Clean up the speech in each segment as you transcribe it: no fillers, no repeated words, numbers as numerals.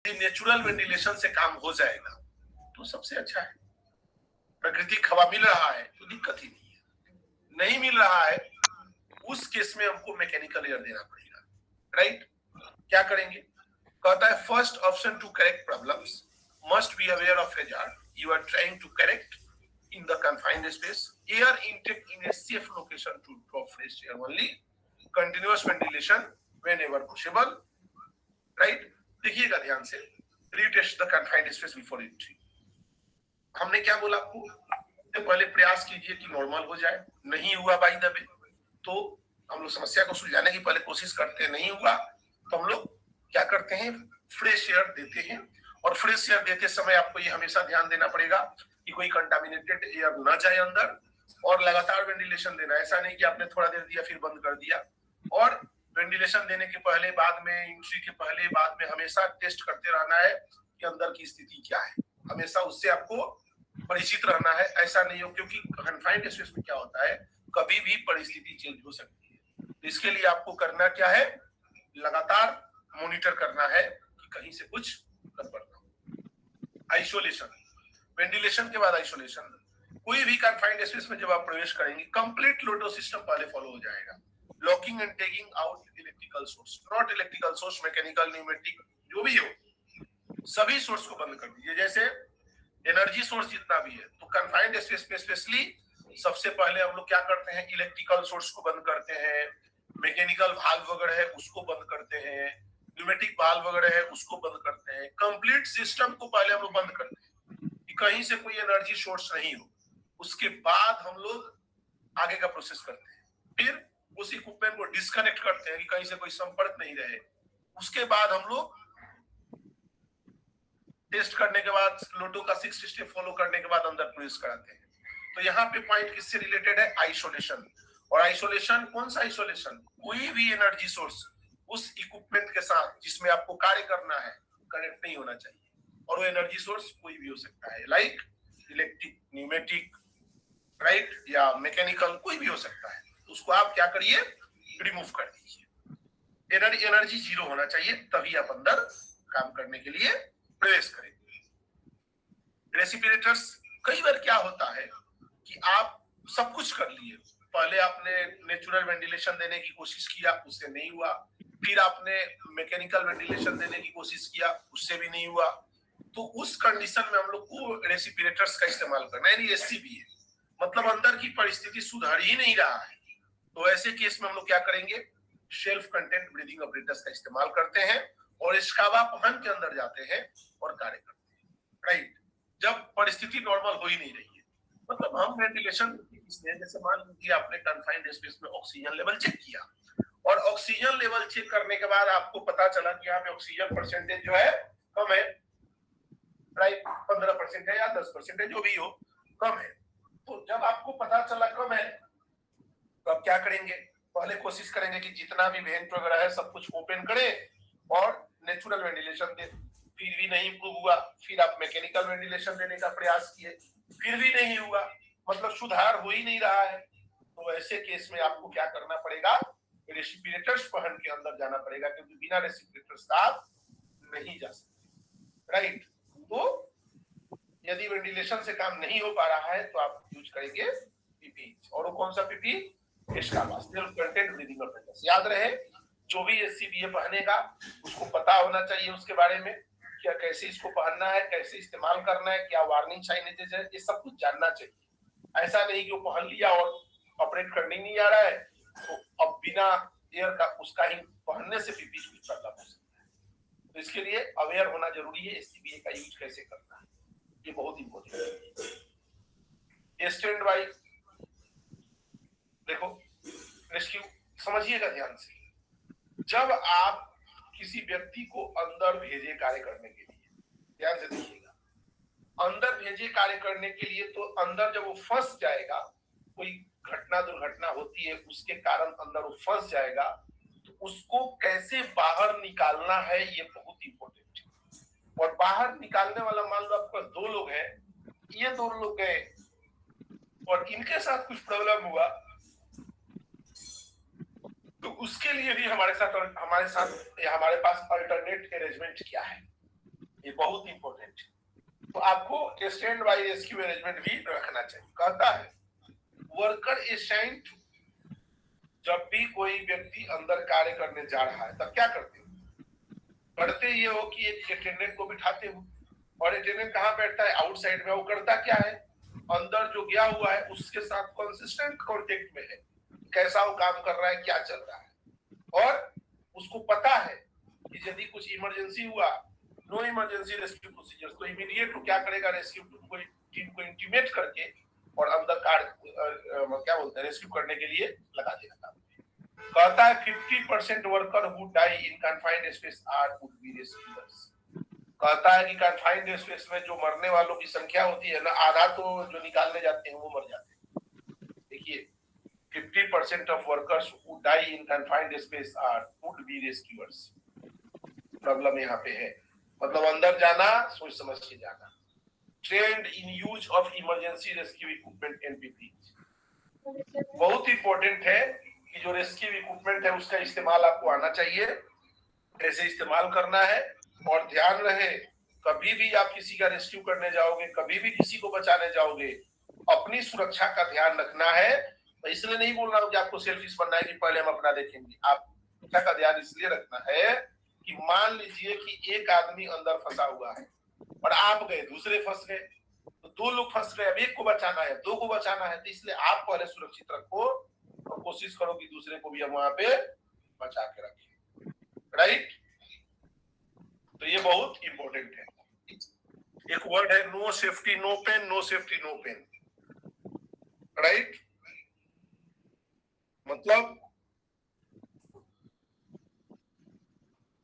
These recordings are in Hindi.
कि नेचुरल वेंटिलेशन से काम हो जाएगा तो सबसे अच्छा है। प्राकृतिक हवा मिल रहा है तो दिक्कत ही नहीं है, नहीं मिल रहा है उस केस में हमको मैकेनिकल एयर देना पड़ेगा, राइट। क्या करेंगे? कहता है first option to correct problems must be aware of hazard you are trying to correct in the confined space, air intake in a safe location to draw fresh air only, continuous ventilation whenever possible, right? देखिएगा ध्यान से, retest the confined space before entry। हमने क्या बोला आपको? तो पहले प्रयास कीजिए कि नॉर्मल हो जाए, नहीं हुआ बाई द वे तो हम लोग समस्या को सुलझाने की पहले कोशिश करते हैं, नहीं हुआ तो हम लोग क्या करते हैं? फ्रेश एयर देते हैं। और फ्रेश एयर देते समय आपको ये हमेशा ध्यान देना पड़ेगा कि कोई कंटामिनेटेड एयर ना जाए अंदर, और लगातार वेंटिलेशन देना। ऐसा नहीं कि आपने थोड़ा देर दिया फिर बंद कर दिया। और वेंटिलेशन देने के पहले बाद में, एंट्री के पहले बाद में हमेशा टेस्ट करते रहना है कि अंदर की स्थिति क्या है, हमेशा उससे आपको परिचित रहना है। ऐसा नहीं हो, क्योंकि कन्फाइंड स्पेस में क्या होता है, कभी भी परिस्थिति चेंज हो सकती है। इसके लिए आपको करना क्या है? लगातार मॉनिटर करना है कि कहीं से कुछ गड़बड़ ना हो। आइसोलेशन, वेंटिलेशन के बाद आइसोलेशन। कोई भी कन्फाइंड स्पेस में जब आप प्रवेश करेंगे, कंप्लीट लोटो सिस्टम पहले फॉलो हो जाएगा। Locking and taking out electrical source, not electrical source, mechanical, pneumatic, जो भी हो, सभी सोर्स को बंद कर दीजिए। जैसे एनर्जी सोर्स जितना भी है, तो कन्फाइंड स्पेस में स्पेशली सबसे पहले हम लोग क्या करते हैं? इलेक्ट्रिकल सोर्स को बंद करते हैं, मैकेनिकल वाल्व वगैरह है उसको बंद करते हैं, न्यूमेटिक वाल्व वगैरह है उसको बंद करते हैं। कंप्लीट सिस्टम को पहले हम लोग बंद करते हैं कि कहीं से कोई एनर्जी सोर्स नहीं हो। उसके बाद हम लोग आगे का प्रोसेस करते हैं। फिर उस इक्विपमेंट को डिस्कनेक्ट करते हैं कि कहीं से कोई संपर्क नहीं रहे। उसके बाद हम लोग टेस्ट करने के बाद, लोटो का 6 स्टेप फॉलो करने के बाद अंदर प्रवेश कराते हैं। तो यहाँ पे पॉइंट किससे रिलेटेड है? आइसोलेशन। और आइसोलेशन कौन सा आइसोलेशन? कोई भी एनर्जी सोर्स उस इक्विपमेंट के साथ जिसमें आपको कार्य करना है कनेक्ट नहीं होना चाहिए। और वो एनर्जी सोर्स कोई भी हो सकता है, लाइक इलेक्ट्रिक, न्यूमेटिक, राइट, या मैकेनिकल, कोई भी हो सकता है। तो उसको आप क्या करिए? रिमूव कर दीजिए। एनर्जी जीरो होना चाहिए, तभी आप अंदर काम करने के लिए प्रवेश करेंगे। रेसिपिरेटर्स, कई बार क्या होता है कि आप सब कुछ कर लिए, पहले आपने नेचुरल वेंटिलेशन देने की कोशिश किया, उससे नहीं हुआ। फिर आपने मैकेनिकल वेंटिलेशन देने की कोशिश किया, उससे भी नहीं हुआ। तो उस कंडीशन में हम लोग को रेसिपिरेटर्स का इस्तेमाल करना है, यानी एससीबीए, मतलब अंदर की परिस्थिति सुधर ही नहीं रहा है। तो ऐसे केस में हम लोग क्या करेंगे? सेल्फ कंटेंट ब्रीदिंग ऑपरेटर्स का इस्तेमाल करते हैं और इसकावा पहन के अंदर जाते हैं और कार्य करते हैं, राइट। जब परिस्थिति नॉर्मल हो ही नहीं रही है, मतलब हम वेंटिलेशन, जैसे मान लीजिए आपने कन्फाइंड स्पेस में ऑक्सीजन लेवल चेक किया, और ऑक्सीजन लेवल चेक करने के बाद आपको पता चला कि यहाँ पे ऑक्सीजन परसेंटेज जो है कम है, राइट, 15% है या 10% है, जो भी हो, कम है। तो जब आपको पता चला कम है, तो आप क्या करेंगे? पहले कोशिश करेंगे कि जितना भी वेंट वगैरह है सब कुछ ओपन करें और नेचुरल वेंटिलेशन दे। फिर भी नहीं इम्प्रूव हुआ, फिर आप मैकेनिकल वेंटिलेशन देने का प्रयास किए, फिर भी नहीं हुआ, मतलब सुधार हो ही नहीं रहा है। तो ऐसे केस में आपको क्या करना पड़ेगा? रेसिपिरेटर्स पहन के अंदर जाना पड़ेगा, क्योंकि बिना रेसिपिरेटर्स का आप नहीं जा सकते, राइट। तो यदि वेंटिलेशन से काम नहीं हो पा रहा है तो आप यूज करेंगे पीपी। और वो कौन सा पीपी? इसका सेल्फ कंटेंट ब्रीदिंग ऑपरेटर्स। याद रहे, जो भी एससीबीए पहनेगा उसको पता होना चाहिए उसके बारे में, क्या कैसे इसको पहनना है, कैसे इस्तेमाल करना है, क्या वार्निंग साइनेजेस है, ये सब कुछ जानना चाहिए। ऐसा नहीं कि वो पहन लिया और ऑपरेट करने नहीं आ रहा है तो अब बिना एयर का उसका ही पहनने से पीपी यूज करना हो सकता है। तो इसके लिए अवेयर होना जरूरी है, एससीबीए का यूज कैसे करना है, ये बहुत इंपॉर्टेंट है। स्टैंड बाई, देखो रेस्क्यू समझिएगा ध्यान से। जब आप किसी व्यक्ति को अंदर भेजे कार्य करने के लिए, ध्यान से देखिएगा, अंदर भेजे कार्य करने के लिए, तो अंदर जब वो फंस जाएगा, कोई घटना दुर्घटना होती है उसके कारण अंदर वो फंस जाएगा, तो उसको कैसे बाहर निकालना है ये बहुत इंपॉर्टेंट है। और बाहर निकालने वाला, मान लो आपके पास 2 लोग हैं, ये 2 लोग गए और इनके साथ कुछ प्रॉब्लम हुआ, तो उसके लिए भी हमारे पास अल्टरनेट अरेंजमेंट क्या है? ये बहुत इंपॉर्टेंट है। तो आपको स्टैंड बाय रेस्क्यू अरेंजमेंट भी रखना चाहिए। कहता है वर्कर असाइंड, जब भी कोई व्यक्ति अंदर कार्य करने जा रहा है तब क्या करते हो? करते ये हो कि एक अटेंडेंट को बिठाते हो, और अटेंडेंट कहाँ बैठता है? आउटसाइड में। वो करता क्या है? अंदर जो गया हुआ है उसके साथ कंसिस्टेंट कांटेक्ट में है, कैसा वो काम कर रहा है, क्या चल रहा है, और उसको पता है कि यदि कुछ इमरजेंसी हुआ, नो इमरजेंसी रेस्क्यू प्रोसीजर्स, तो इमीडिएट वो क्या करेगा? रेस्क्यू टीम को इंटीमेट करके और अंदर क्या बोलते हैं, रेस्क्यू करने के लिए लगा देगा। कहता है 50% worker who die in confined space are would be rescuers. कहता है कि कन्फाइंड स्पेस में जो मरने वालों की संख्या होती है ना, आधा तो जो निकालने जाते हैं वो मर जाते हैं। देखिए 50% of workers who die in confined space are would be rescuers. Problem यहाँ पे है, मतलब अंदर जाना सोच समझ के जाना। Trend in use of emergency rescue equipment NPP, बहुत इंपॉर्टेंट है कि जो रेस्क्यू इक्विपमेंट है उसका इस्तेमाल आपको आना चाहिए, कैसे इस्तेमाल करना है। और ध्यान रहे कभी भी आप किसी का रेस्क्यू करने जाओगे, कभी भी किसी को बचाने जाओगे, अपनी सुरक्षा का ध्यान रखना है। मैं इसलिए नहीं बोल रहा हूँ कि आपको सेल्फिश बनना है कि पहले हम अपना देखेंगे। आप सुरक्षा का ध्यान इसलिए रखना है कि मान लीजिए कि एक आदमी अंदर फंसा हुआ है और आप गए, दूसरे फंस गए, तो 2 लोग फंस गए, अब एक को बचाना है, 2 को बचाना है, तो इसलिए आप पहले सुरक्षित रखो और कोशिश करो कि दूसरे को भी हम वहां पे बचा के रखें। राइट? तो ये बहुत इंपॉर्टेंट है। एक वर्ड है no safety no pain, no safety no pain. Right? मतलब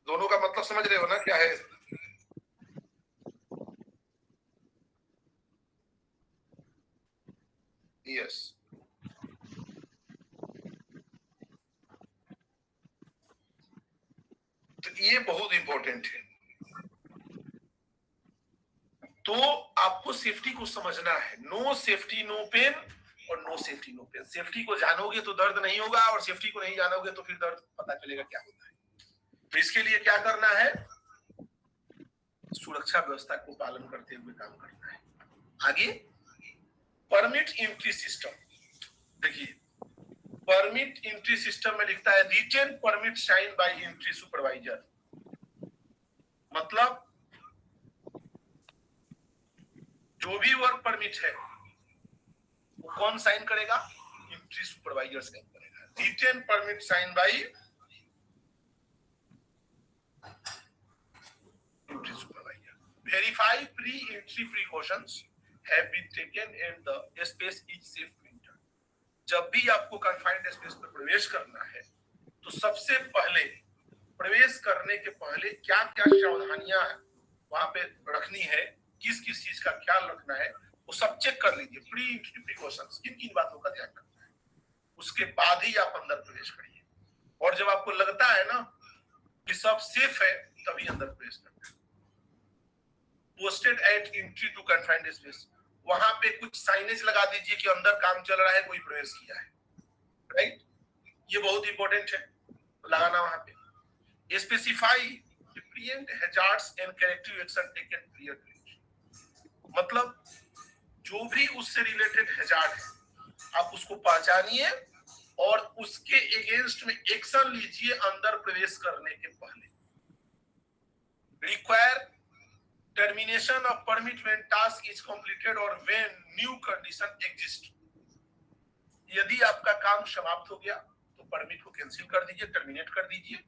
दोनों का मतलब समझ रहे हो ना क्या है? यस। तो ये बहुत इंपॉर्टेंट है। तो आपको सेफ्टी को समझना है। नो सेफ्टी नो पेन और no safety no pain. Safety को जानोगे तो दर्द नहीं होगा, और सेफ्टी को नहीं जानोगे तो फिर दर्द पता चलेगा क्या होता है। तो इसके लिए क्या करना है? सुरक्षा व्यवस्था को पालन करते हुए काम करना है। आगे परमिट एंट्री सिस्टम। देखिए परमिट एंट्री सिस्टम में लिखता है written permit sign by entry supervisor. मतलब जो भी वर्क परमिट है वो कौन साइन करेगा? एंट्री सुपरवाइजर साइन करेगा। Written permit sign by entry supervisor. Verify pre entry precautions have been taken and the space is safe to enter। जब भी आपको कन्फाइंड स्पेस में प्रवेश करना है तो सबसे पहले प्रवेश करने के पहले क्या क्या सावधानियां वहां पे रखनी है, किस किस चीज का ख्याल रखना है, वो सब चेक कर लीजिए। प्री एंट्री प्रिकॉशंस, किन किन बातों का ध्यान रखना है, उसके बाद ही आप अंदर प्रवेश करिए। और जब आपको लगता है ना कि सब सेफ है तभी अंदर प्रवेश करना है। Posted at entry to confined space, वहां पे कुछ साइनेज लगा दीजिए कि अंदर काम चल रहा है, कोई प्रवेश किया है। राइट? ये बहुत इंपॉर्टेंट है, तो लगाना वहां पे। Specify preempt hazards and corrective action taken prior to entry. मतलब जो भी उससे रिलेटेड हैजार्ड है आप उसको पहचानिए और उसके अगेंस्ट में एक्शन लीजिए अंदर प्रवेश करने के पहले। Require termination of permit when task is completed or when new condition exist। यदि आपका काम समाप्त हो गया तो परमिट को कैंसिल कर दीजिए, टर्मिनेट कर दीजिए।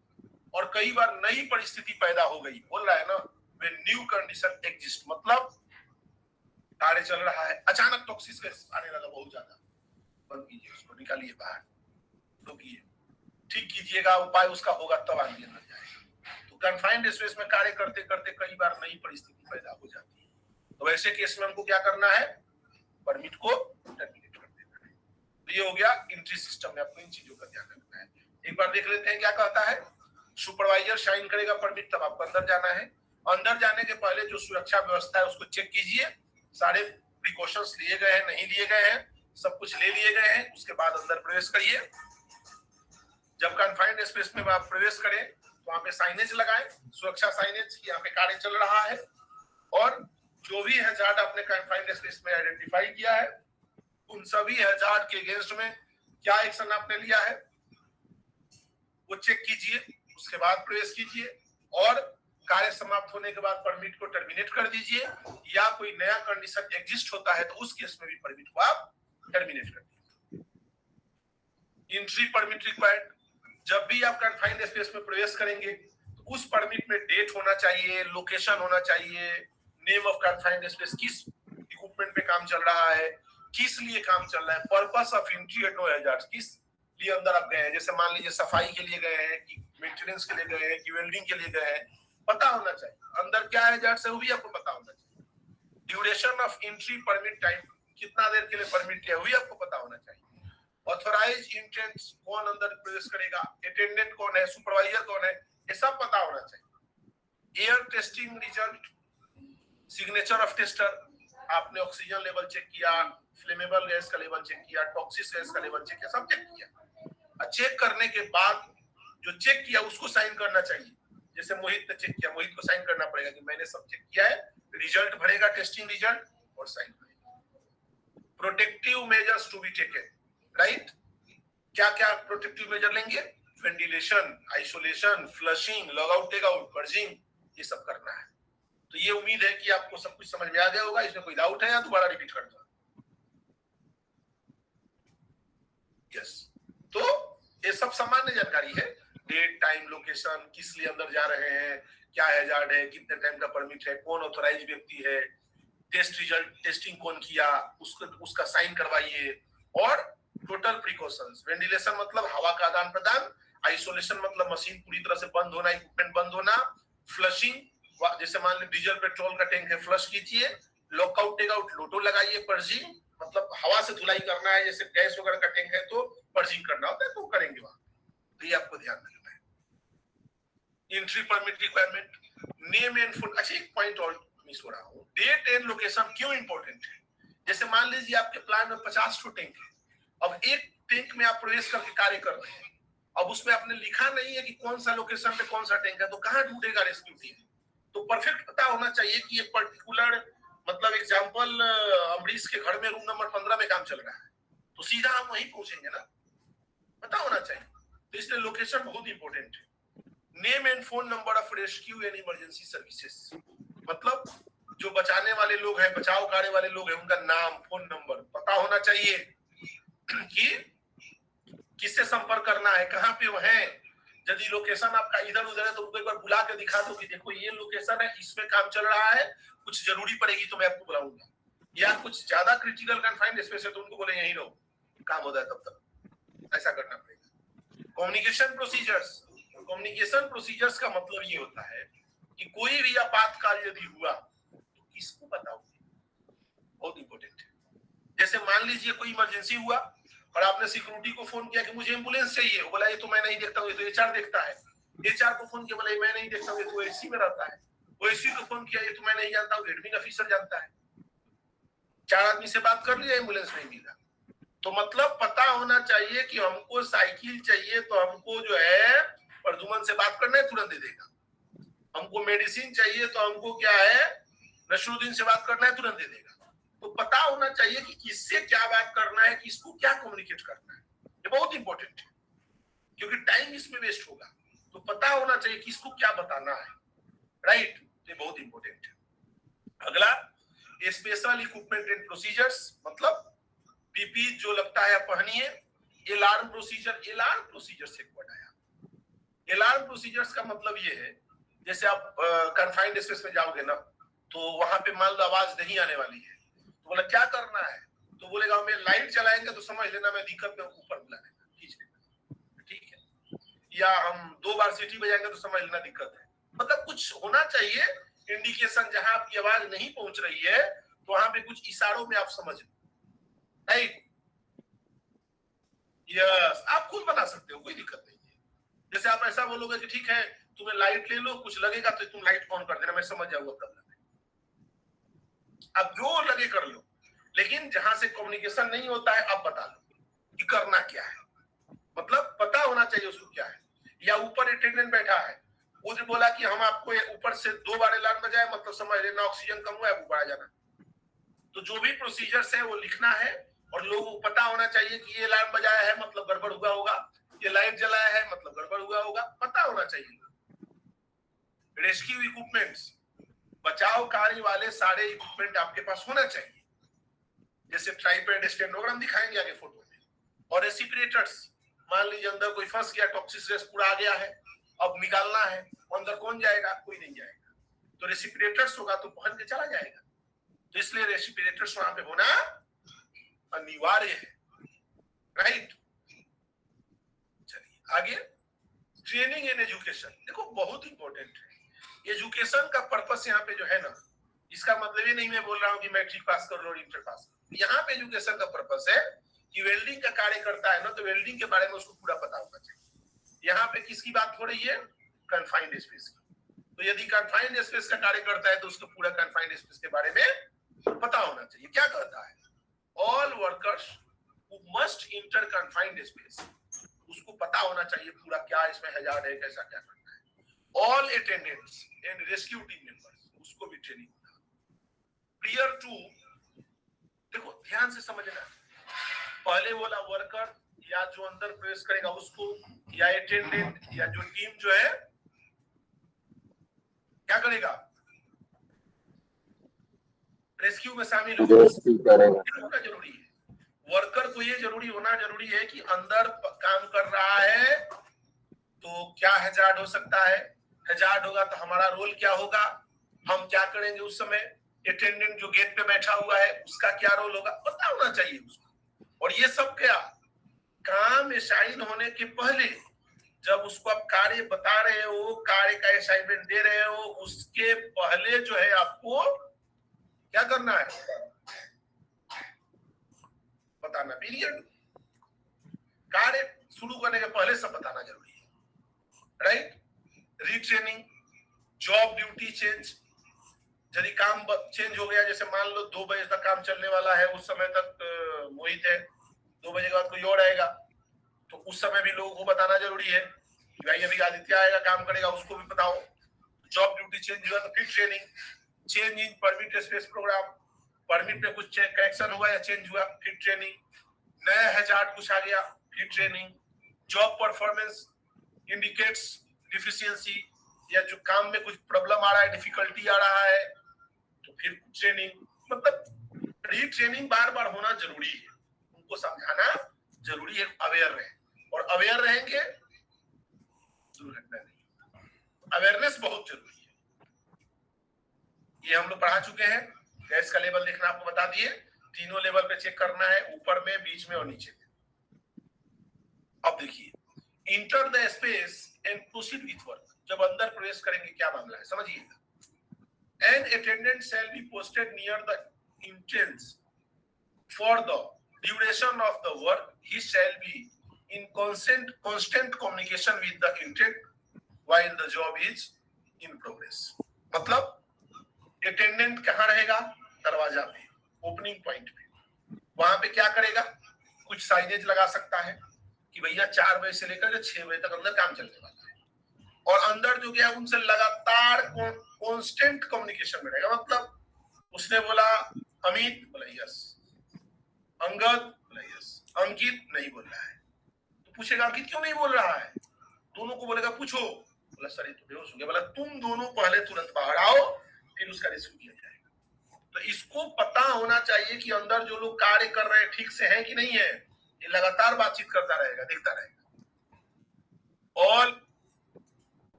और कई बार नई परिस्थिति पैदा हो गई, बोल रहा है ना when new condition exist, मतलब कार्य चल रहा है, अचानक टॉक्सिस गैस आने लगा बहुत ज्यादा, बंद कीजिए उसको, निकालिए बाहर, रोकिए, ठीक कीजिएगा, उपाय उसका होगा तब आगे अंदर जाएगा। कन्फाइंड स्पेस में कार्य करते करते कई बार नई परिस्थिति पैदा हो जाती है, तो वैसे केस में हमको क्या करना है? परमिट को टर्मिनेट कर देना है। तो ये हो गया एंट्री सिस्टम में आपको इन चीजों का ध्यान रखना है। एक बार देख लेते हैं क्या कहता है। सुपरवाइजर साइन करेगा परमिट, तब आपको अंदर जाना है। अंदर जाने के पहले जो सुरक्षा व्यवस्था है उसको चेक कीजिए, सारे प्रिकॉशंस लिए गए हैं, नहीं लिए गए हैं, सब कुछ ले लिए गए हैं, उसके बाद अंदर प्रवेश करिए। जब कन्फाइंड स्पेस में आप प्रवेश करें वहां पे साइनेज लगाएं, सुरक्षा साइनेज, यहाँ पे कार्य चल रहा है, और जो भी हैजार्ड आपने कन्फाइंड स्पेस में आइडेंटिफाई किया है उन सभी हैजार्ड के अगेंस्ट में क्या एक्शन आपने लिया है वो चेक कीजिए, उसके बाद प्रवेश कीजिए, और कार्य समाप्त होने के बाद परमिट को टर्मिनेट कर दीजिए, या कोई नया कंडीशन एग्जिस्ट होता है तो उस केस में भी परमिट को आप टर्मिनेट कर दीजिए। एंट्री परमिट रिक्वायर्ड, जब भी आप कन्फाइंड स्पेस में प्रवेश करेंगे तो उस परमिट में डेट होना चाहिए, लोकेशन होना चाहिए, नेम ऑफ कन्फाइंड स्पेस, किस इक्विपमेंट पे काम चल रहा है, किस लिए काम चल रहा है, purpose of entry at no hazards, किस लिए अंदर आप गए हैं, जैसे मान लीजिए सफाई के लिए गए हैं कि मेंटेनेंस के लिए गए हैं कि वेल्डिंग के लिए गए हैं, पता होना चाहिए अंदर क्या हैजार्ड्स है वो भी आपको पता होना चाहिए। Duration of entry permit time, कितना देर के लिए परमिट लिया वो भी आपको पता होना चाहिए। ऑथराइज इंटेंट्स, कौन अंदर प्रवेश करेगा, अटेंडेंट कौन है, सुपरवाइजर कौन है, ये सब पता होना चाहिए। Air testing result, signature of tester, आपने ऑक्सीजन लेवल चेक किया, फ्लेमेबल गैस का लेवल चेक किया, टॉक्सिक गैस का लेवल चेक किया, सब चेक किया। चेक करने के बाद जो चेक किया उसको साइन करना चाहिए, जैसे मोहित ने चेक किया, मोहित को साइन करना पड़ेगा कि मैंने सब चेक किया है, रिजल्ट भरेगा टेस्टिंग रिजल्ट और साइन करेगा। Protective measures to be taken, right, क्या क्या प्रोटेक्टिव मेजर लेंगे, ventilation, isolation, flushing, log out take out, purging, ये सब करना है। तो ये उम्मीद है कि आपको सब कुछ समझ में आ गया होगा, इसमें कोई डाउट है या दोबारा रिपीट कर दूं? यस, तो ये सब सामान्य जानकारी है, डेट, टाइम, लोकेशन, किस लिए अंदर जा रहे हैं, क्या हैजार्ड है, कितने टाइम का परमिट है, कौन ऑथराइज व्यक्ति है, टेस्ट रिजल्ट, टेस्टिंग कौन किया, उसका साइन करवाइए, और टोटल प्रिकॉशंस। वेंटिलेशन मतलब हवा का आदान प्रदान, आइसोलेशन मतलब मशीन पूरी तरह से बंद होना, इक्विपमेंट बंद होना, फ्लशिंग, जैसे मान लीजिए डीजल पेट्रोल का टैंक है, फ्लश कीजिए, लॉकआउट टेक आउट, लोटो लगाइए, पर्जिंग मतलब हवा से धुलाई करना है, जैसे गैस वगैरह का टैंक है तो पर्जिंग करना होता है तो करेंगे वहां, तो ये आपको ध्यान रखना है। Entry permit requirement, name and full, अच्छा एक पॉइंट और मिस हो रहा हूं, डेट एंड लोकेशन क्यों इंपॉर्टेंट है? जैसे मान लीजिए आपके प्लान में 50 टू टैंक है, अब एक टैंक में आप प्रवेश करके कार्य कर रहे हैं, अब उसमें आपने लिखा नहीं है कि कौन सा लोकेशन पे कौन सा टैंक है, तो कहां ढूंढेगा रेस्क्यू टीम? तो परफेक्ट पता होना चाहिए कि एक पर्टिकुलर, मतलब एग्जांपल अमरीश के घर में रूम नंबर 15 में काम चल रहा है, तो सीधा हम वहीं पहुंचेंगे ना, पता होना चाहिए, तो इसलिए लोकेशन बहुत इंपॉर्टेंट है। Name and phone number of rescue and emergency services, मतलब जो बचाने वाले लोग हैं, बचाव कार्य वाले लोग हैं, उनका नाम, फोन नंबर पता होना चाहिए कि किससे संपर्क करना है, कहां पे वो है। यदि लोकेशन आपका इधर उधर है तो उनको एक बार बुला के दिखा दो कि देखो ये लोकेशन है, इसमें काम चल रहा है, कुछ जरूरी पड़ेगी तो मैं आपको बुलाऊंगा, या कुछ ज्यादा क्रिटिकल कन्फाइंड स्पेस है तो उनको बोले यहीं रहो, काम होता है तब तक, ऐसा करना पड़ेगा। कम्युनिकेशन प्रोसीजर्स, कम्युनिकेशन प्रोसीजर्स का मतलब ये होता है कि कोई भी आपातकाल यदि हुआ तो किसको बताओगे, बहुत इंपॉर्टेंट है। जैसे मान लीजिए कोई इमरजेंसी हुआ और आपने सिक्योरिटी को फोन किया कि मुझे एम्बुलेंस चाहिए, वो बोला ये तो मैं नहीं देखता हूँ, ये तो एचआर देखता है। एचआर को फोन किया, बोला मैं नहीं देखता हूँ, ये तो एसी में रहता है। वो एसी को फोन किया, ये तो मैं नहीं जानता हूँ, एडमिन ऑफिसर जानता है। 4 आदमी से बात कर लिया, एम्बुलेंस नहीं मिला, तो मतलब पता होना चाहिए कि हमको साइकिल चाहिए तो हमको जो है प्रदुमन से बात करना है, तुरंत दे देगा। हमको मेडिसिन चाहिए तो हमको क्या है, नसरुद्दीन से बात करना है, तुरंत दे देगा। तो पता होना चाहिए कि किससे क्या बात करना है, किसको क्या कम्युनिकेट करना है, ये बहुत इंपॉर्टेंट है क्योंकि टाइम इसमें वेस्ट होगा। तो पता होना चाहिए किसको क्या बताना है, राइट, ये बहुत इंपॉर्टेंट है। अगला स्पेशल इक्विपमेंट एंड प्रोसीजर्स, मतलब पीपी जो लगता है पहनिए। अलार्म प्रोसीजर, अलार्म प्रोसीजर से वर्ड आया। अलार्म प्रोसीजर्स का मतलब ये है, जैसे आप कन्फाइंड स्पेस में जाओगे ना, तो वहां पे मान लो आवाज नहीं आने वाली है, तो बोला क्या करना है, तो बोलेगा मैं लाइट जलाएंगे तो समझ लेना मैं दिक्कत में ऊपर बुला लेना, खींच लेना, ठीक है, या हम 2 बार सीटी बजाएंगे तो समझ लेना दिक्कत है। मतलब कुछ होना चाहिए इंडिकेशन, जहां आपकी आवाज नहीं पहुंच रही है तो वहां पे कुछ इशारों में आप समझ, राइट, यस, आप खुद बना सकते हो, कोई दिक्कत नहीं है। जैसे आप ऐसा बोलोगे कि ठीक है तुम्हें लाइट ले लो, कुछ लगेगा तो तुम लाइट ऑन कर देना, मैं समझ जाऊंगा कब लगे, अब जो लगे कर लो, लेकिन जहां से कम्युनिकेशन नहीं होता है अब बता दो कि करना क्या है, मतलब पता होना चाहिए उसको क्या है। या ऊपर अटेंडेंट बैठा है, उसने बोला कि हम आपको ऊपर से 2 बार अलार्म बजाए, मतलब समझ लेना ऑक्सीजन कम हुआ है, ऊपर आ जाना। तो जो भी प्रोसीजर्स है वो लिखना है और लोगों को पता होना चाहिए कि ये अलार्म बजाया है मतलब गड़बड़ हुआ होगा, ये लाइट जलाया है मतलब गड़बड़ हुआ होगा, पता होना चाहिए। रेस्क्यू इक्विपमेंट्स, बचाव कार्य वाले सारे इक्विपमेंट आपके पास होना चाहिए, जैसे ट्राइपॉड स्टैंड वगैरह हम दिखाएंगे आगे फोटो में। और रेसिपिरेटर्स, मान लीजिए अंदर कोई फंस गया, टॉक्सिक गैस पूरा आ गया है, अब निकालना है, अंदर कौन जाएगा? कोई नहीं जाएगा, तो रेसिपिरेटर्स होगा तो पहन के चला जाएगा। तो इसलिए रेसिपिरेटर्स वहां पे होना अनिवार्य है, राइट। चलिए आगे, ट्रेनिंग एंड एजुकेशन, देखो बहुत इंपॉर्टेंट है। एजुकेशन का पर्पस यहाँ पे जो है ना, इसका मतलब ये नहीं मैं बोल रहा हूँ कि मैट्रिक पास कर लो और इंटर पास कर लो। यहाँ पे एजुकेशन का पर्पस है कि वेल्डिंग का कार्य करता है ना, तो वेल्डिंग के बारे में उसको पूरा पता होना चाहिए। यहाँ पे किसकी बात हो रही है? कन्फाइंड स्पेस की। तो यदि कन्फाइंड स्पेस का कार्य करता है तो उसको पूरा कन्फाइंड स्पेस के बारे में पता होना चाहिए। क्या कहता है? All workers who must inter confined space, उसको पता होना चाहिए पूरा क्या इसमें हैजार्ड है, कैसा क्या करना है। All attendants and rescue team members, उसको भी ट्रेनिंग होगा। प्रियर टू, देखो ध्यान से समझना, पहले बोला वर्कर या जो अंदर प्रवेश करेगा उसको, या अटेंडेंट या जो टीम जो है क्या करेगा? रेस्क्यू में शामिल होगा, जरूरी है। वर्कर को ये जरूरी होना जरूरी है कि अंदर काम कर रहा है तो क्या हैजार्ड हो सकता है, हैजार्ड होगा तो हमारा रोल क्या होगा, हम क्या करेंगे उस समय। अटेंडेंट जो गेट पे बैठा हुआ है उसका क्या रोल होगा, पता होना चाहिए उसको। और ये सब क्या काम असाइन होने के पहले, जब उसको आप कार्य बता रहे हो, कार्य का असाइनमेंट दे रहे हो, उसके पहले जो है आपको क्या करना है, बताना। पीरियड, कार्य शुरू करने के पहले सब बताना जरूरी है, right. Retraining, job duty change, यदि काम चेंज हो गया, जैसे मान लो 2 बजे तक काम चलने वाला है, उस समय तक मोहित है, 2 बजे के बाद कोई और आएगा, तो उस समय भी लोगों को बताना जरूरी है कि भाई अभी आदित्य आएगा काम करेगा, उसको भी बताओ। जॉब ड्यूटी चेंज हुआ तो फिर training. Change in permit space program, permit में कुछ करेक्शन हुआ या चेंज हुआ, फिर ट्रेनिंग। नया हैजार्ड कुछ आ गया, फिर training. Job performance indicates deficiency, या जो काम में कुछ प्रॉब्लम आ रहा है, डिफिकल्टी आ रहा है, तो फिर ट्रेनिंग। मतलब रीट्रेनिंग बार बार होना जरूरी है, उनको समझाना जरूरी है, अवेयर रहे। और अवेयर रहेंगे दुर्घटना नहीं। अवेयरनेस बहुत जरूरी है। ये हम लोग पढ़ा चुके हैं। गैस का लेवल देखना आपको बता दिए, तीनों लेवल पे चेक करना है, ऊपर में, बीच में और नीचे में। अब देखिए, inter the space and proceed with work, जब अंदर प्रवेश करेंगे क्या मामला है समझिएगा। An attendant shall be posted near the entrance for the duration of the work. He shall be in constant communication with the intendant while the job is in progress. मतलब अटेंडेंट कहाँ रहेगा? दरवाजा पे, ओपनिंग पॉइंट पे। वहां पे क्या करेगा? कुछ साइनेज लगा सकता है कि भैया 4 बजे से लेकर 6 बजे तक अंदर काम चलने वाला है, और अंदर जो गया उनसे लगातार कांस्टेंट कम्युनिकेशन में रहेगा। मतलब उसने बोला अमित, बोला यस, अंगद, बोला यस, अंकित नहीं बोल रहा है, तो पूछेगा अंकित क्यों नहीं बोल रहा है, दोनों को बोलेगा पूछो, बोला सर ये तो बेहोश हो गया, बोला तुम दोनों पहले तुरंत बाहर आओ, फिर उसका रेस्क्यू किया जाएगा। तो इसको पता होना चाहिए कि अंदर जो लोग कार्य कर रहे हैं ठीक से है कि नहीं है, ये लगातार बातचीत करता रहेगा, देखता रहेगा। और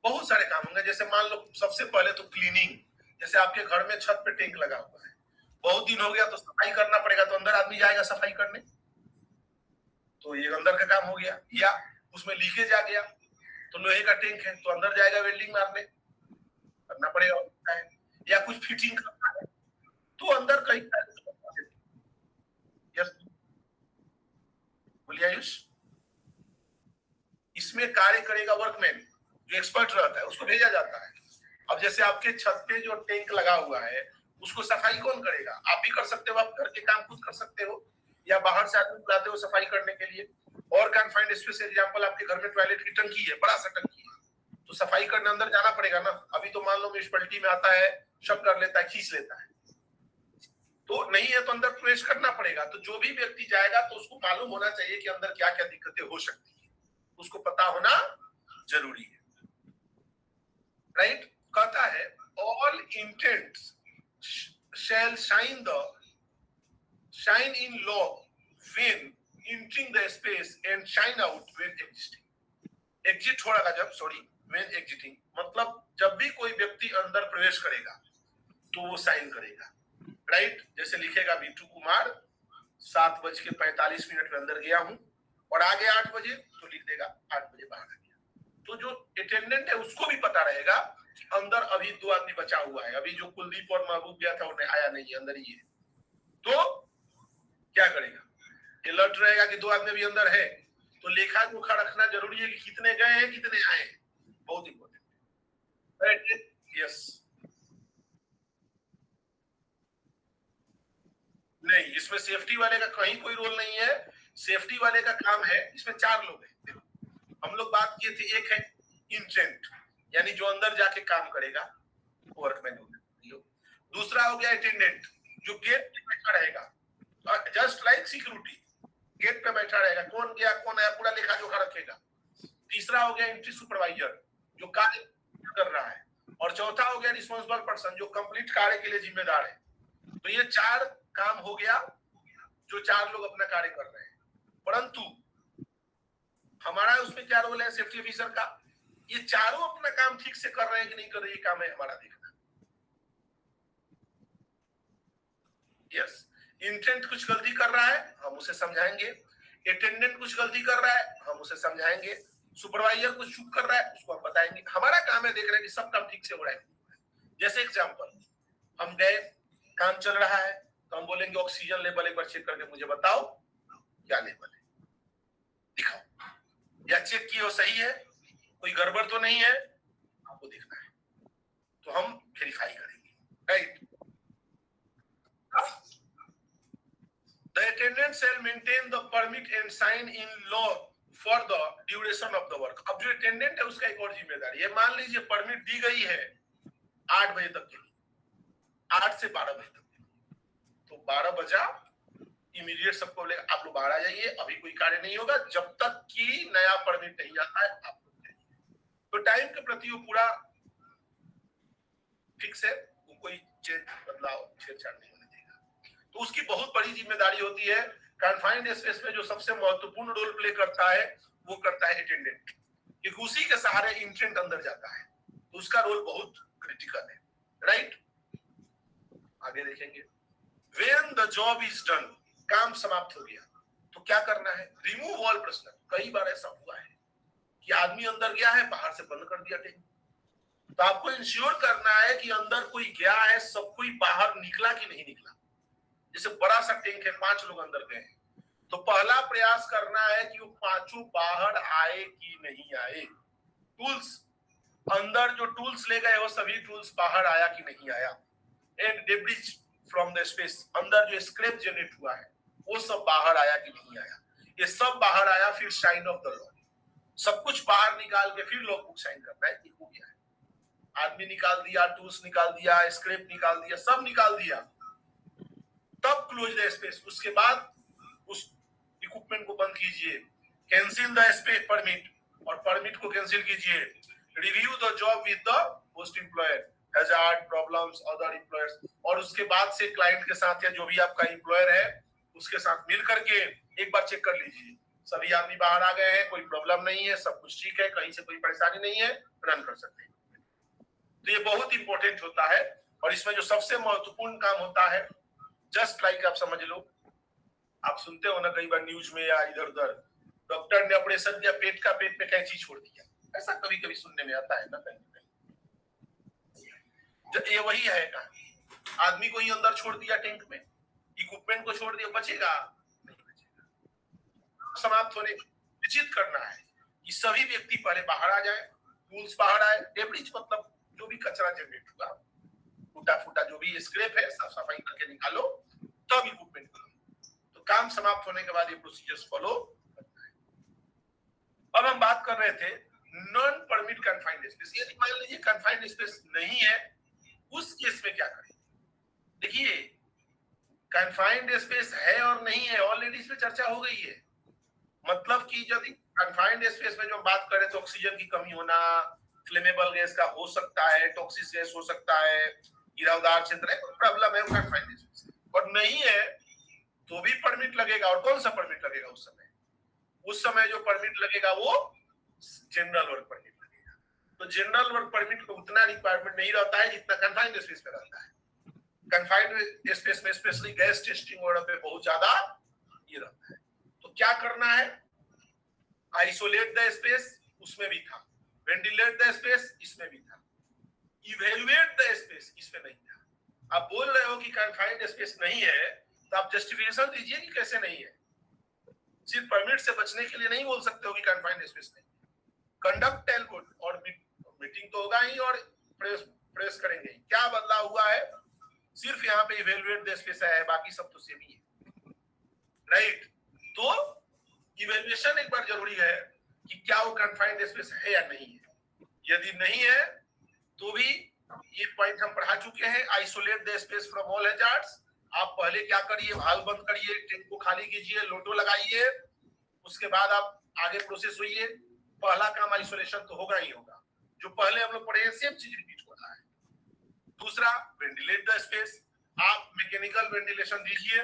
बहुत सारे काम होंगे, जैसे मान लो सबसे पहले तो क्लीनिंग, जैसे आपके घर में छत पे टैंक लगा हुआ है, बहुत दिन हो गया तो सफाई करना पड़ेगा, तो अंदर आदमी जाएगा सफाई करने, तो ये अंदर का काम हो गया। या उसमें लीकेज आ गया, तो लोहे का टैंक है तो अंदर जाएगा वेल्डिंग मारने, करना पड़ेगा। या कुछ फिटिंग करना है तो अंदर कहीं, यस बोलिए आयुष। इसमें कार्य करेगा वर्कमैन जो एक्सपर्ट रहता है, उसको भेजा जाता है। अब जैसे आपके छत पे जो टैंक लगा हुआ है उसको सफाई कौन करेगा? आप भी कर सकते हो, आप घर के काम खुद कर सकते हो, या बाहर से आदमी बुलाते हो सफाई करने के लिए। और कन्फाइंड स्पेस एग्जांपल, आपके घर में टॉयलेट की टंकी है, बड़ा सा टंकी है, तो सफाई करने अंदर जाना पड़ेगा ना। अभी तो मान लो म्यूनिसिपैलिटी में आता है, सब कर लेता है, खींच लेता है, तो नहीं है तो अंदर प्रवेश करना पड़ेगा। तो जो भी व्यक्ति जाएगा तो उसको मालूम होना चाहिए कि अंदर क्या क्या दिक्कतें हो सकती है, उसको पता होना जरूरी है, राइट। कहता है all intends shall shine in law when entering the space and shine out when exiting. Exit हो रहा जब, सॉरी, when exiting मतलब जब भी कोई व्यक्ति अंदर प्रवेश करेगा तो वो साइन करेगा, राइट। जैसे लिखेगा बिट्टू कुमार 7:45 में अंदर गया हूं और आगे 8 बजे, तो लिख देगा 8 बजे बाहर आ गया। तो जो अटेंडेंट है उसको भी पता रहेगा कि अंदर अभी 2 आदमी बचा हुआ है, अभी जो कुलदीप और महबूब गया था उन्हें आया नहीं है, अंदर ही है। तो क्या करेगा, अलर्ट रहेगा कि 2 आदमी भी अंदर है, तो लेखा जोखा रखना जरूरी है कि कितने गए हैं कितने आए हैं, बहुत इंपॉर्टेंट है। यस, नहीं, इसमें सेफ्टी वाले का कहीं कोई रोल नहीं है। सेफ्टी वाले का काम है, इसमें 4 लोग हैं। हम लोग बात किए थे, एक है इंटेंट यानी जो अंदर जाके काम करेगा, वर्कमैन। दूसरा हो गया अटेंडेंट जो गेट पे बैठा रहेगा, जस्ट लाइक सिक्योरिटी, गेट पे बैठा रहेगा, कौन गया कौन आया पूरा लेखा जोखा रखेगा। तीसरा हो गया एंट्री सुपरवाइजर जो कार्य कर रहा है, और चौथा हो गया रिस्पॉन्सिबल पर्सन जो कंप्लीट कार्य के लिए जिम्मेदार है। तो ये 4 काम हो गया जो 4 लोग अपना कार्य कर रहे हैं। परंतु हमारा उसमें क्या रोल है सेफ्टी ऑफिसर का, ये चारों अपना काम ठीक से कर रहे हैं कि नहीं कर रहे, ये काम है हमारा देखना। यस, इंटेंट कुछ गलती कर रहा है हम उसे समझाएंगे, अटेंडेंट कुछ गलती कर रहा है हम उसे समझाएंगे, सुपरवाइजर कुछ चूक कर रहा है उसको हम बताएंगे। हमारा काम है देख रहे हैं कि सब काम ठीक से हो रहा है। जैसे एग्जांपल, हम गए, काम चल रहा है, तो हम बोलेंगे ऑक्सीजन लेवल एक बार चेक करके मुझे बताओ क्या लेवल है, दिखाओ, या चेक किए हो सही है, कोई गड़बड़ तो नहीं है, आपको देखना है, तो हम वेरीफाई करेंगे, right. The attendant shall maintain the permit and sign in law for the duration of the work. अब जो अटेंडेंट है उसका एक और जिम्मेदारी है, मान लीजिए परमिट दी गई है 8 बजे तक के लिए, 8 से 12 बजे तक, तो 12 बजा इमीडिएट सबको बोलेगा आप लोग बाहर आ जाइए, अभी कोई कार्य नहीं होगा जब तक कि नया परमिट नहीं आता है आप लोग। तो टाइम के प्रति वो पूरा फिक्स है, वो कोई चेंज बदलाव छेड़छाड़ नहीं होने देगा। तो उसकी बहुत बड़ी जिम्मेदारी होती है। कन्फाइंड स्पेस में जो सबसे महत्वपूर्ण रोल प्ले करता है वो करता है अटेंडेंट, क्योंकि उसी के सहारे इंटेंट अंदर जाता है, तो उसका रोल बहुत क्रिटिकल है, राइट। आगे देखेंगे, when the job is done, काम समाप्त हो गया तो क्या करना है, रिमूव ऑल पर्सनल। कई बार ऐसा हुआ है कि आदमी अंदर गया है बाहर से बंद कर दिया टैंक, तो आपको इंश्योर करना है कि अंदर कोई गया है, सब कोई बाहर निकला कि नहीं निकला। जैसे बड़ा सा टैंक है, 5 लोग अंदर गए हैं, तो पहला प्रयास करना है कि वो 5 बाहर आए कि नहीं आए। टूल्स, अंदर जो टूल्स ले गए वो सभी टूल्स बाहर आया कि नहीं आया। And debris from the space, अंदर जो स्क्रैप जनरेट हुआ है वो सब बाहर आया कि नहीं आया। ये सब बाहर आया, फिर साइन ऑफ द लॉ, सब कुछ बाहर निकाल के फिर लॉग बुक साइन करना है कि हो गया है। आदमी निकाल दिया, टूल्स निकाल दिया, स्क्रैप निकाल दिया, सब निकाल दिया, तब क्लोज द स्पेस। उसके बाद उस इक्विपमेंट को बंद कीजिए, कैंसिल द स्पेस परमिट, और परमिट को कैंसिल कीजिए। Review the job with the post employer, hazard problems other employers, और उसके बाद से क्लाइंट के साथ या जो भी आपका एम्प्लॉयर है उसके साथ मिल करके एक बार चेक कर लीजिए सभी आदमी बाहर आ गए हैं, कोई प्रॉब्लम नहीं है, सब कुछ ठीक है, कहीं से कोई परेशानी नहीं है, रन कर सकते हैं। तो ये बहुत इंपॉर्टेंट होता है। और इसमें जो सबसे महत्वपूर्ण काम होता है, जस्ट लाइक आप समझ लो, आप सुनते हो ना कई बार न्यूज में या इधर उधर, डॉक्टर ने ऑपरेशन किया, पेट का, पेट में कैंची छोड़ दिया, ऐसा कभी कभी सुनने में आता है ना कहीं। ये वही है कहानी, आदमी को ही अंदर छोड़ दिया टैंक में, इक्विपमेंट को छोड़ दिया, बचेगा नहीं बचेगा। समाप्त होने निश्चित करना है कि सभी व्यक्ति पहले बाहर आ जाए, टूल्स बाहर आए, डेब्रिज मतलब जो भी कचरा जनरेट हुआ, टूटा फूटा जो भी स्क्रैप है, साफ सफाई करके निकालो, तब इक्विपमेंट करो। तो काम समाप्त होने के बाद ये प्रोसीजर्स फॉलो करना है। अब हम बात कर रहे थे नॉन परमिट कन्फाइंड स्पेस, यदि मान लीजिए कन्फाइंड स्पेस नहीं है, उस केस में क्या करें? देखिए कन्फाइंड स्पेस है और नहीं है, ऑलरेडी इस पे चर्चा हो गई है। मतलब कि यदि कन्फाइंड स्पेस में जो हम बात करें तो ऑक्सीजन की कमी होना, फ्लेमेबल गैस का हो सकता है, टॉक्सिक गैस हो सकता है, गिरावदार क्षेत्र है, कोई प्रॉब्लम है कन्फाइंड स्पेस, और नहीं है तो भी परमिट लगेगा। और कौन सा परमिट लगेगा उस समय? उस समय जो परमिट लगेगा वो जनरल वर्क परमिट लगेगा। तो जनरल वर्क परमिट को उतना रिक्वायरमेंट नहीं रहता है जितना कन्फाइंड स्पेस में रहता है। कन्फाइंड स्पेस में स्पेशली गैस टेस्टिंग वगैरह पे बहुत ज्यादा ये रहता है। तो क्या करना है? आइसोलेट द स्पेस, उसमें भी था, वेंटिलेट द स्पेस, इसमें भी था, इवेल्युएट द स्पेस, इसमें नहीं था। आप बोल रहे हो कि कन्फाइंड स्पेस नहीं है, तो आप जस्टिफिकेशन दीजिए कि कैसे नहीं है। सिर्फ परमिट से बचने के लिए नहीं बोल सकते हो कि कन्फाइंड स्पेस नहीं। कंडक्ट टेल गुड, और मीटिंग तो होगा ही और प्रेस करेंगे। क्या बदलाव हुआ है? सिर्फ यहाँ पे इवेल्युएट द स्पेस है, बाकी सब तो सेम ही है, राइट? तो इवेल्युएशन एक बार जरूरी है कि क्या वो कन्फाइंड स्पेस है या नहीं है। यदि नहीं है तो भी ये पॉइंट हम पढ़ा चुके हैं, isolate the space from all hazards. आप पहले क्या करिए? वाल्व बंद करिए, टैंक को खाली कीजिए, लोटो लगाइए, उसके बाद आप आगे प्रोसेस होइए। पहला काम आइसोलेशन तो होगा ही होगा, जो पहले हम लोग पढ़े हैं सेम चीज रिपीट हो रहा है। दूसरा, वेंटिलेट द स्पेस, आप मैकेनिकल वेंटिलेशन दीजिए,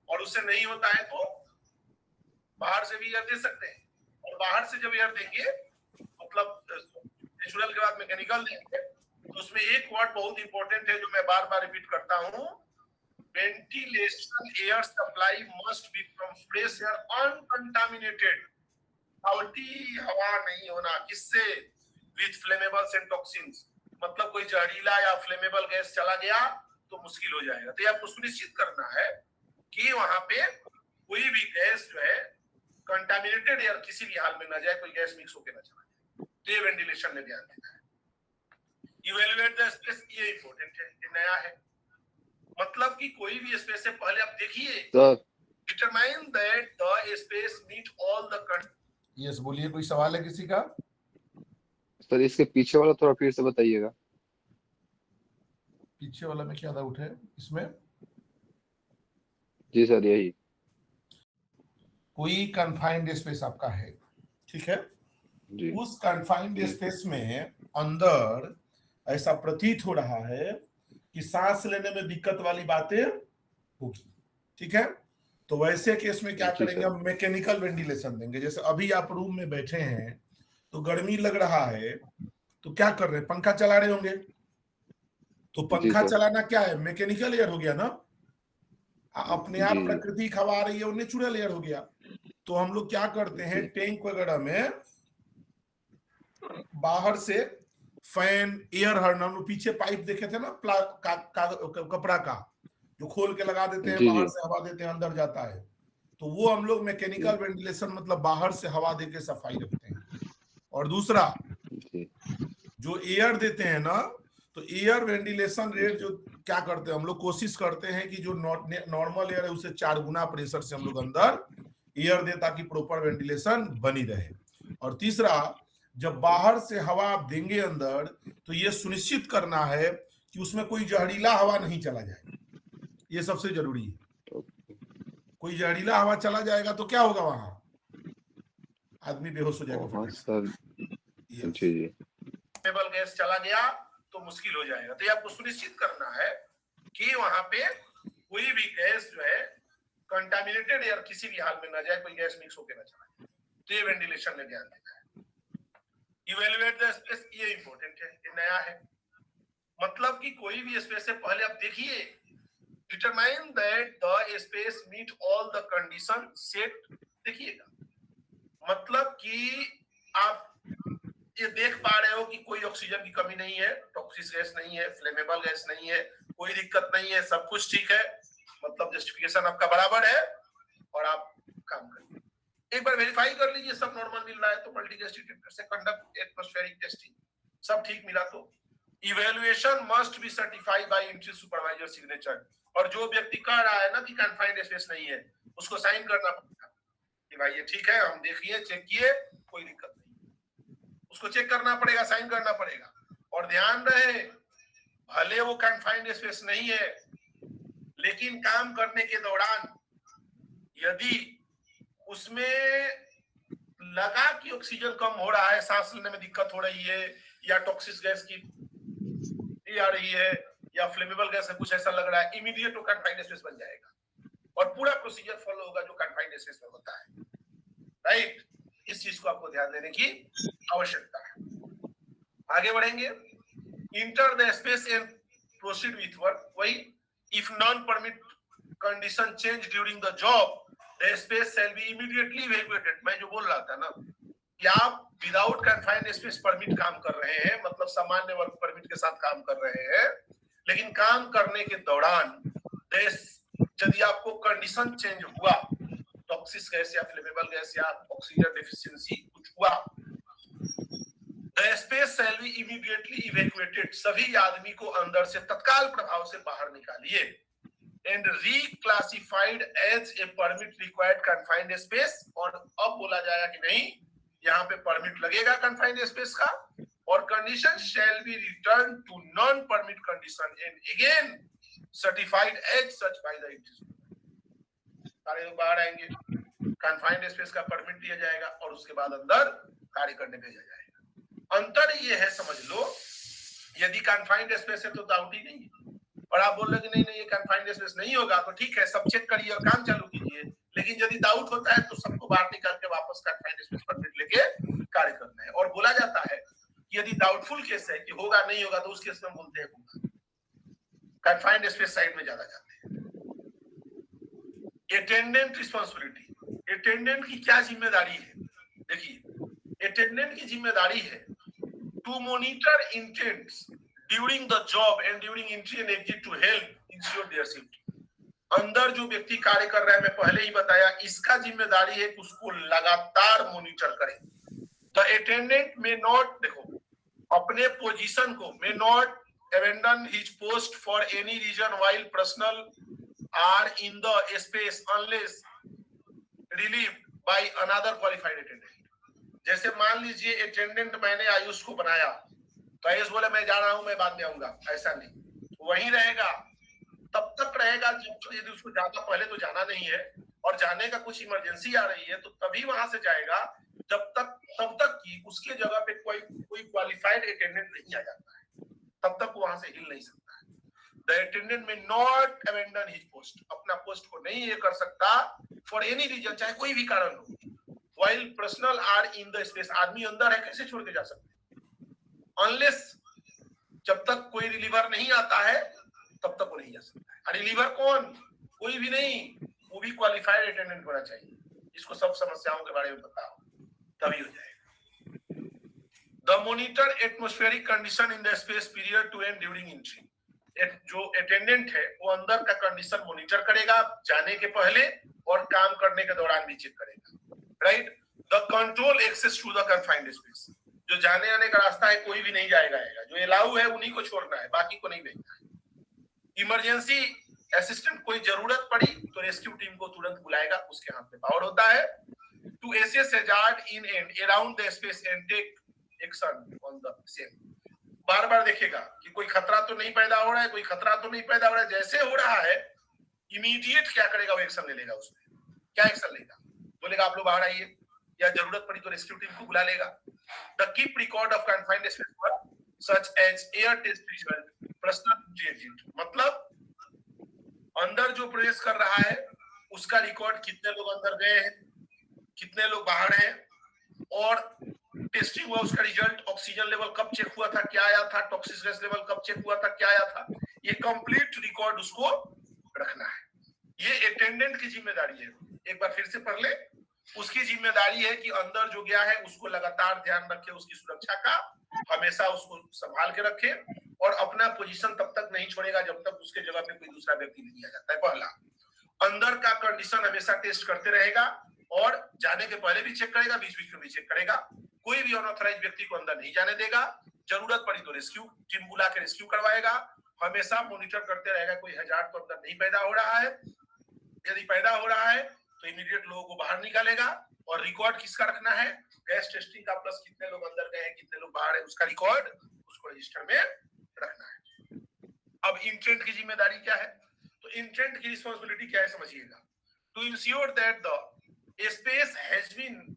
और उससे नहीं होता है तो बाहर से भी एयर दे सकते हैं। और बाहर से जब एयर देंगे, मतलब नेचुरल के बाद मैकेनिकल देंगे, तो उसमें एक वर्ड बहुत इंपॉर्टेंट है जो मैं बार बार रिपीट करता हूं, ventilation air supply must be from fresh air uncontaminated. खावटी हवा नहीं होना, किससे? With flammables and toxins. मतलब कोई जहरीला या फ्लेमेबल गैस चला गया तो मुश्किल हो जाएगा। तो आपको सुनिश्चित करना है कि वहां पे कोई भी गैस जो है कंटामिनेटेड एयर किसी भी हाल में ना जाए, कोई गैस मिक्स होकर ना चला जाए। तो ये वेंटिलेशन में ध्यान देना है। इवेल्युएट द स्पेस, ये इंपॉर्टेंट है, ये नया है। मतलब कि कोई भी स्पेस से पहले आप देखिए, determine that the space meet all the. Yes, बोलिए, कोई सवाल है किसी का? सर इसके पीछे वाला थोड़ा फिर से बताइएगा। पीछे वाला में क्या डाउट है इसमें? जी सर, यही। कोई कन्फाइंड स्पेस आपका है, ठीक है? जी उस कन्फाइंड जी स्पेस में अंदर ऐसा प्रतीत हो रहा है कि सांस लेने में दिक्कत वाली बातें होगी, ठीक है? तो वैसे केस में क्या जी करेंगे? सर। हम मैकेनिकल वेंटिलेशन देंगे। जैसे अभी आप रूम में बैठे हैं तो गर्मी लग रहा है, तो क्या कर रहे हैं? पंखा चला रहे होंगे। तो जी पंखा सर। चलाना क्या है? मैकेनिकल एयर हो गया ना। अपने आप जी जी प्रकृति हवा आ रही है, वो नेचुरल एयर हो गया। तो हम लोग क्या करते हैं, जी टैंक वगैरह में बाहर से फैन, एयर हर्न, हम लोग पीछे पाइप देखे थे ना, कपड़ा का, जो खोल के लगा देते हैं, जी बाहर जी से हवा देते हैं, अंदर जाता है। तो वो हम लोग मैकेनिकल जी वेंटिलेशन, मतलब बाहर से हवा देके सफाई रखते हैं। और दूसरा, जी जो एयर देते हैं ना, तो एयर वेंटिलेशन रेट जी जो क्या करते हैं हम लोग, कोशिश करते हैं कि जो नॉर्मल एयर है उससे 4 गुना प्रेशर से हम लोग अंदर एयर दे, ताकि प्रॉपर वेंटिलेशन बनी रहे। और तीसरा, जब बाहर से हवा आप देंगे अंदर, तो ये सुनिश्चित करना है कि उसमें कोई जहरीला हवा नहीं चला जाए। ये सबसे जरूरी है। कोई जहरीला हवा चला जाएगा तो क्या होगा? वहां आदमी बेहोश हो जाएगा हाँ फटाक से। सर। जी यस, जी फ्लेमेबल गैस चला गया तो मुश्किल हो जाएगा। तो ये आपको सुनिश्चित करना है कि वहां पे कोई भी गैस जो है कंटामिनेटेड एयर किसी भी हाल में ना जाए, कोई गैस मिक्स होकर ना चला जाए। तो ये वेंटिलेशन में ध्यान देना है। इवेल्युएट द स्पेस, ये इंपॉर्टेंट है, ये नया है। मतलब कि कोई भी स्पेस से पहले आप देखिए, determine that the space meet all the condition set. देखिएगा, मतलब कि आप ये देख पा रहे हो कि कोई ऑक्सीजन की कमी नहीं है, टॉक्सिक गैस नहीं है, फ्लेमेबल गैस नहीं है, कोई दिक्कत नहीं है, सब कुछ ठीक है, मतलब जस्टिफिकेशन आपका बराबर है, और आप काम करिए। एक बार वेरीफाई कर लीजिए सब नॉर्मल मिल रहा है तो मल्टी गैस डिटेक्टर से कंडक्ट एटमॉस्फेरिक टेस्टिंग, सब ठीक मिला तो evaluation must be certified by entry supervisor signature. और जो व्यक्ति कह रहा है ना कि कन्फाइंड स्पेस नहीं है, उसको साइन करना पड़ेगा कि भाई ये ठीक है, हम देखिए, चेक किए, कोई दिक्कत नहीं। उसको चेक करना पड़ेगा, साइन करना पड़ेगा। और ध्यान रहे, भले वो कन्फाइंड स्पेस नहीं है, लेकिन काम करने के दौरान यदि उसमें लगा कि ऑक्सीजन कम हो रहा है, सांस लेने में दिक्कत हो रही है, या टॉक्सिक गैस की आ रही है, या फ्लेमेबल गैस है, कुछ ऐसा लग रहा है, इमीडिएट वो कन्फाइंड स्पेस बन जाएगा और पूरा प्रोसीजर फॉलो होगा जो कन्फाइंड स्पेस में होता है। राइट, इस चीज को आपको ध्यान देने की आवश्यकता है। आगे बढ़ेंगे, enter the space and proceed with work. वही, if non permit condition change during the job, the space shall be immediately evacuated. मैं जो बोल रहा था ना कि आप विदाउट कन्फाइंड स्पेस परमिट काम कर रहे हैं, मतलब सामान्य वर्क परमिट के साथ काम कर रहे हैं, लेकिन काम करने के दौरान यदि आपको कंडीशन चेंज हुआ, टॉक्सिक गैस या फ्लेमेबल गैस या ऑक्सीजन डेफिशिएंसी कुछ हुआ, the space shall be immediately evacuated. सभी आदमी को अंदर से तत्काल प्रभाव से बाहर निकालिए and reclassified as a permit required confined space. और अब बोला जाएगा कि नहीं, यहाँ पे परमिट लगेगा कन्फाइंड स्पेस का, और condition shall be return to non permit condition and again certified as such by the institute. सारे लोग बाहर आएंगे, कन्फाइंड स्पेस का परमिट दिया जाएगा और उसके बाद अंदर कार्य करने भेजा जाएगा। अंतर ये है, समझ लो, यदि कन्फाइंड स्पेस है तो डाउट ही नहीं है, और आप बोल रहे कि नहीं नहीं ये कन्फाइंड स्पेस नहीं होगा, तो ठीक है, सब चेक करिए और काम चालू कीजिए। लेकिन यदि डाउट होता है तो सबको बाहर निकाल के वापस कन्फाइंड स्पेस परमिट लेके कार्य करना है। और बोला जाता है कि यदि डाउटफुल केस है कि होगा नहीं होगा, तो उस केस में बोलते हैं कन्फाइंड स्पेस साइड में ज्यादा जाते हैं। अटेंडेंट रिस्पांसिबिलिटी, अटेंडेंट की क्या जिम्मेदारी है? देखिए, अटेंडेंट की जिम्मेदारी है to monitor entrants during the job and during entry and exit to help ensure their safety. अंदर जो व्यक्ति कार्य कर रहा है, मैं पहले ही बताया, इसका जिम्मेदारी है कि उसको लगातार मॉनिटर करे। द अटेंडेंट में नॉट, देखो, अपने पोजीशन को में not abandon his post for any reason while personnel are in the space unless relieved by another qualified attendant। जैसे मान लीजिए अटेंडेंट मैंने आयुष को बनाया, तो आयुष बोले मैं जा रहा हूं, मैं बाद में आऊंगा, ऐसा नहीं, वहीं रहेगा, तब तक रहेगा जब तक, यदि उसको ज्यादा पहले तो जाना नहीं है और जाने का कुछ इमरजेंसी आ रही है तो तभी वहां से जाएगा, जब तक तब तक कि उसके जगह पे कोई क्वालिफाइड अटेंडेंट नहीं आ जाता है, तब तक वहां से हिल नहीं सकता है। द अटेंडेंट में नॉट अबैंडन हिज पोस्ट, अपना पोस्ट को नहीं ये कर सकता फॉर एनी रीजन, चाहे कोई भी कारण हो, while personnel are in the space. आदमी अंदर है, कैसे छोड़ के जा सकते हैं? अनलेस, जब तक कोई रिलीवर नहीं आता है तब तक वो नहीं जा सकता है। रिलीवर कौन? कोई भी नहीं, वो भी क्वालिफाइड अटेंडेंट होना चाहिए, इसको सब समस्याओं के बारे में पता हो, तभी हो जाएगा। The monitor atmospheric condition in the space period to end during entry। जो अटेंडेंट है वो अंदर का कंडीशन मॉनिटर करेगा जाने के पहले और काम करने के दौरान भी चेक करेगा। Right, the control access to the confined space, जो जाने आने का रास्ता है कोई भी नहीं जाएगा, जो अलाउ है उन्हीं को छोड़ना है, बाकी को नहीं भेजना है। इमरजेंसी असिस्टेंट, कोई जरूरत पड़ी तो रेस्क्यू टीम को तुरंत बुलाएगा, उसके हाथ में पावर होता है। To assess hazard in and around the space and take action on the same. बार बार देखेगा कि कोई खतरा तो नहीं पैदा हो रहा है, कोई खतरा तो नहीं पैदा हो रहा है, जैसे हो रहा है इमीडिएट क्या करेगा, वो एक्शन ले लेगा। उसमें क्या एक्शन लेगा? बोलेगा आप लोग बाहर आइए, या जरूरत पड़ी तो रेस्क्यू टीम को बुला लेगा। The keep record of confined space such as air test result, personal agent, मतलब अंदर जो प्रवेश कर रहा है उसका रिकॉर्ड, कितने लोग अंदर गए हैं, कितने लोग बाहर हैं, और टेस्टिंग हुआ उसका रिजल्ट, ऑक्सीजन लेवल कब चेक हुआ था, क्या आया था, टॉक्सिक गैस लेवल कब चेक हुआ था, क्या आया था, ये कंप्लीट रिकॉर्ड उसको रखना है। ये अटेंडेंट की जिम्मेदारी है। एक बार फिर से पढ़ ले, उसकी जिम्मेदारी है कि अंदर जो गया है उसको लगातार ध्यान रखे, उसकी सुरक्षा का हमेशा उसको संभाल के रखे, और अपना पोजीशन तब तक नहीं छोड़ेगा जब तक उसके जगह पे कोई दूसरा व्यक्ति नहीं आ जाता है। पहला, अंदर का कंडीशन हमेशा टेस्ट करते रहेगा और जाने के पहले भी चेक करेगा, बीच बीच में भी चेक करेगा। कोई भी अनऑथराइज्ड व्यक्ति को अंदर नहीं जाने देगा। जरूरत पड़ी तो रेस्क्यू टीम बुला के रेस्क्यू करवाएगा। हमेशा मॉनिटर करते रहेगा कोई हैजार्ड तो अंदर नहीं पैदा हो रहा है। यदि पैदा हो रहा है तो इमीडिएट लोगों को बाहर निकालेगा और रिकॉर्ड किसका रखना है, गैस टेस्टिंग का, प्लस कितने लोग अंदर गए हैं, कितने लोग बाहर है, उसका रिकॉर्ड उसको रजिस्टर में रखना है। अब इंटेंट की जिम्मेदारी क्या है, तो इंटेंट की रिस्पांसिबिलिटी क्या है समझिएगा। To ensure that the space has been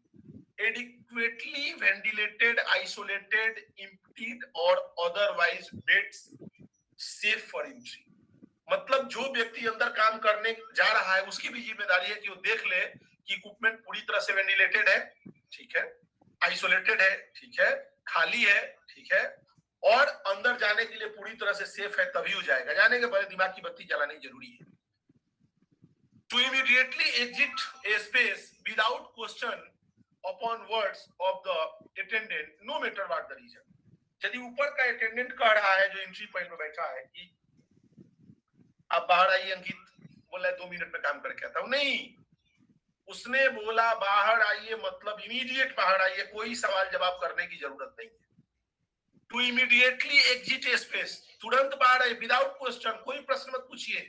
adequately ventilated, isolated, emptied or otherwise made safe for entry। मतलब जो व्यक्ति अंदर काम करने जा रहा है उसकी भी जिम्मेदारी है कि वो देख ले कि इक्विपमेंट पूरी तरह से वेंटिलेटेड है, ठीक है, आइसोलेटेड है, ठीक है, खाली है, ठीक है, और अंदर जाने के लिए पूरी तरह से सेफ है, तभी हो जाएगा। जाने के पहले दिमाग की बत्ती जलानी जरूरी है। To immediately exit a space without question upon words of the attendant, no matter what the reason। यदि ऊपर का अटेंडेंट कह रहा है जो एंट्री पॉइंट में बैठा है कि आप बाहर आइए, अंकित बोला है 2 मिनट में काम करके आता हूं, नहीं, उसने बोला बाहर आइए मतलब इमीडिएट बाहर आइए, कोई सवाल जवाब करने की जरूरत नहीं है। To immediately exit a space, तुरंत बाहर आइए विदाउट क्वेश्चन, कोई प्रश्न मत पूछिए।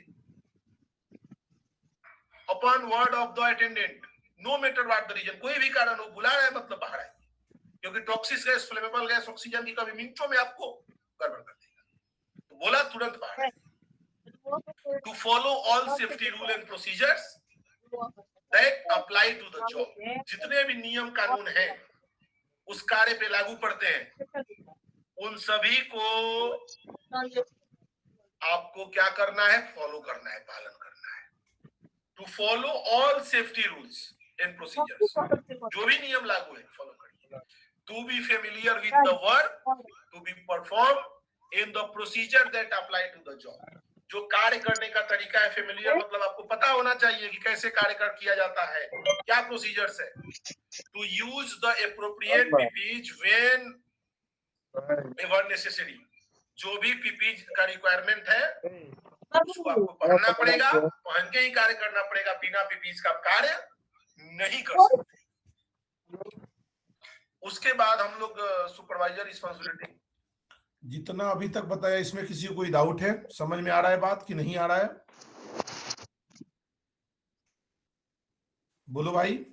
Upon word of the attendant, no matter what the reason, कोई भी कारण हो, बुला रहा है मतलब बाहर आइए, क्योंकि toxic gas, flammable gas, oxygen की कमी मिनटों में आपको गड़बड़ कर देगा। तो बोला तुरंत बाहर आइए। To follow all safety rule and procedures that apply to the job, जितने भी नियम कानून हैं उस कार्य पे लागू पड़ते हैं, उन सभी को आपको क्या करना है, फॉलो करना है, पालन करना है। To follow all safety rules and procedures, जो भी नियम लागू है फॉलो करिए। To be familiar with the work to be perform in the procedure that apply to the job, जो कार्य करने का तरीका है, फेमिलियर मतलब आपको पता होना चाहिए कि कैसे कार्य किया जाता है, क्या प्रोसीजर्स है। To use the appropriate PPEs whenever necessary, जो भी पीपीज का रिक्वायरमेंट है उसको आपको पहनना पड़ेगा, पहन के ही कार्य करना पड़ेगा, बिना पीपीज का कार्य नहीं कर सकते। उसके बाद हम लोग सुपरवाइजर रिस्पांसिबिलिटी, जितना अभी तक बताया इसमें किसी को कोई डाउट है, समझ में आ रहा है बात कि नहीं आ रहा है, बोलो भाई।